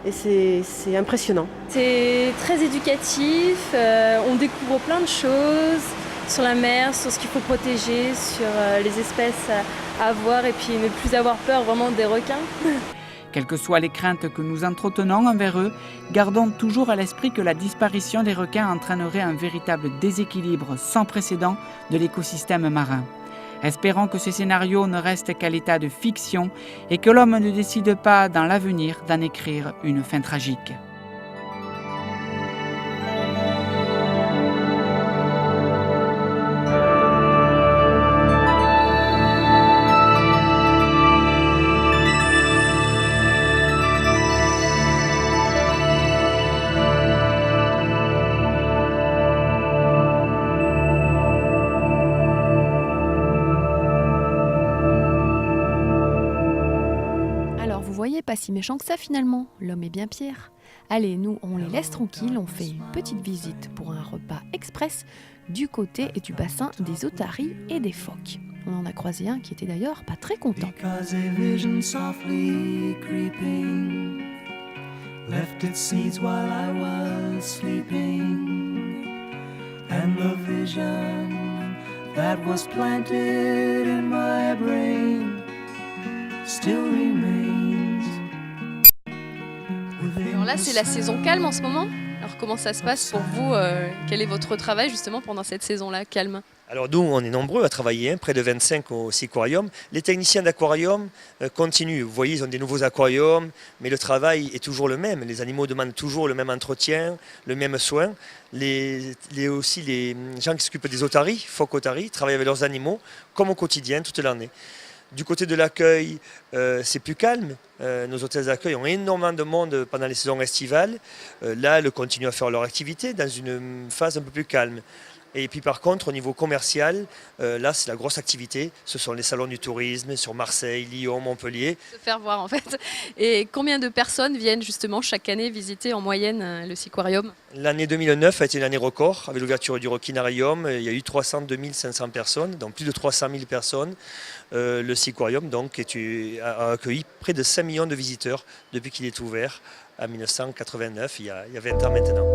et c'est impressionnant. C'est très éducatif, on découvre plein de choses sur la mer, sur ce qu'il faut protéger, sur les espèces à voir et puis ne plus avoir peur vraiment des requins. Quelles que soient les craintes que nous entretenons envers eux, gardons toujours à l'esprit que la disparition des requins entraînerait un véritable déséquilibre sans précédent de l'écosystème marin. Espérons que ce scénario ne reste qu'à l'état de fiction et que l'homme ne décide pas dans l'avenir d'en écrire une fin tragique. Pas si méchant que ça finalement, l'homme est bien pire. Allez, nous on les laisse tranquilles, on fait une petite visite pour un repas express du côté et du bassin des otaries et des phoques. On en a croisé un qui était d'ailleurs pas très content. Alors là, c'est la saison calme en ce moment. Alors comment ça se passe pour vous Quel est votre travail justement pendant cette saison-là calme? Alors nous, on est nombreux à travailler, près de 25 au Seaquarium. Les techniciens d'aquarium continuent. Vous voyez, ils ont des nouveaux aquariums, mais le travail est toujours le même. Les animaux demandent toujours le même entretien, le même soin. Aussi, les gens qui s'occupent des otaries, phoques otaries, travaillent avec leurs animaux comme au quotidien, toute l'année. Du côté de l'accueil, c'est plus calme. Nos hôtels d'accueil ont énormément de monde pendant les saisons estivales. Là, elles continuent à faire leur activité dans une phase un peu plus calme. Et puis par contre, au niveau commercial, là, c'est la grosse activité. Ce sont les salons du tourisme sur Marseille, Lyon, Montpellier. Se faire voir en fait. Et combien de personnes viennent justement chaque année visiter en moyenne le Seaquarium? L'année 2009 a été une année record. Avec l'ouverture du Roquinarium, il y a eu 302 500 personnes, donc plus de 300 000 personnes. Le Seaquarium donc, a accueilli près de 5 millions de visiteurs depuis qu'il est ouvert en 1989, il y a 20 ans maintenant.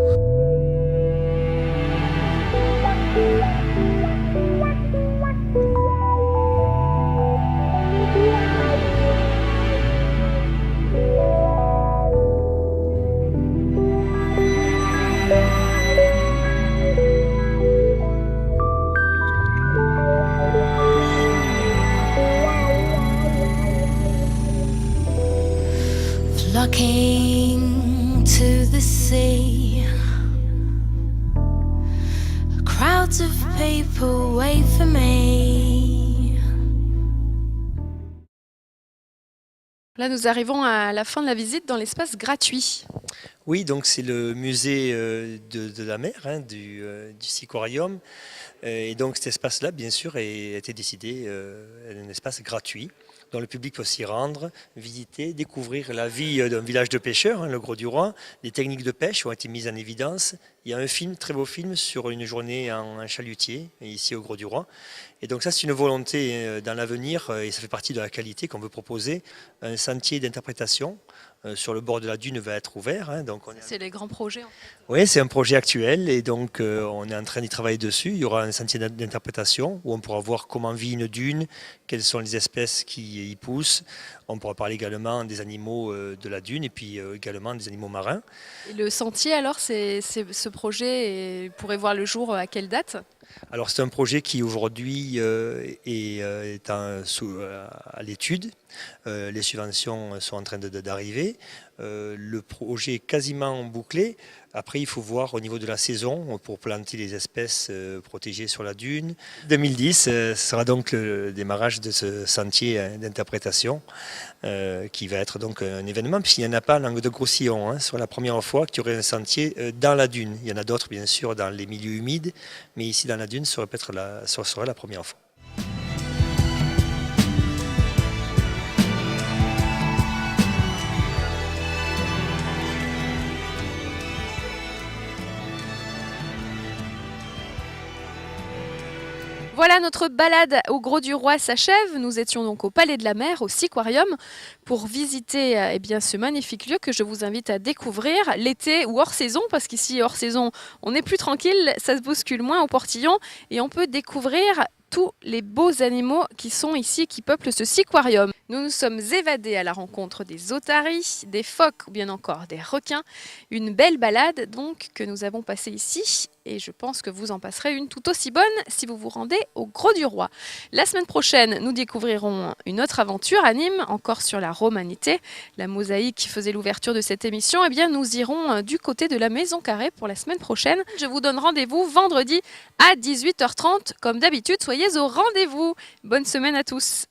Flocking to the sea, crowds of people wait for me. Là, nous arrivons à la fin de la visite dans l'espace gratuit. Oui, donc c'est le musée de la mer du Seaquarium. Et donc cet espace-là, bien sûr, a été décidé un espace gratuit dont le public peut s'y rendre, visiter, découvrir la vie d'un village de pêcheurs, le Grau-du-Roi, les techniques de pêche ont été mises en évidence. Il y a un film, très beau film, sur une journée en chalutier, ici au Grau-du-Roi. Et donc ça, c'est une volonté dans l'avenir, et ça fait partie de la qualité qu'on veut proposer. Un sentier d'interprétation sur le bord de la dune va être ouvert. C'est les grands projets. Oui, c'est un projet actuel et donc on est en train d'y travailler dessus. Il y aura un sentier d'interprétation où on pourra voir comment vit une dune, quelles sont les espèces qui y poussent. On pourra parler également des animaux de la dune et puis également des animaux marins. Et le sentier, alors, ce projet pourrait voir le jour à quelle date ? Alors c'est un projet qui aujourd'hui est à l'étude. Les subventions sont en train d'arriver. Le projet est quasiment bouclé. Après, il faut voir au niveau de la saison pour planter les espèces protégées sur la dune. 2010 ce sera donc le démarrage de ce sentier d'interprétation qui va être donc un événement, puisqu'il n'y en a pas en Languedoc-Roussillon. Ce sera la première fois qu'il y aurait un sentier dans la dune. Il y en a d'autres, bien sûr, dans les milieux humides, mais ici dans la dune, ce serait la première fois. Voilà, notre balade au Grau-du-Roi s'achève. Nous étions donc au Palais de la Mer, au Siquarium, pour visiter ce magnifique lieu que je vous invite à découvrir l'été ou hors saison, parce qu'ici, hors saison, on est plus tranquille, ça se bouscule moins au portillon et on peut découvrir tous les beaux animaux qui sont ici, qui peuplent ce siquarium. Nous nous sommes évadés à la rencontre des otaries, des phoques ou bien encore des requins. Une belle balade donc que nous avons passée ici et je pense que vous en passerez une tout aussi bonne si vous vous rendez au Grau-du-Roi. La semaine prochaine, nous découvrirons une autre aventure à Nîmes, encore sur la romanité. La mosaïque qui faisait l'ouverture de cette émission, nous irons du côté de la Maison Carrée pour la semaine prochaine. Je vous donne rendez-vous vendredi à 18h30. Comme d'habitude, soyez au rendez-vous. Bonne semaine à tous.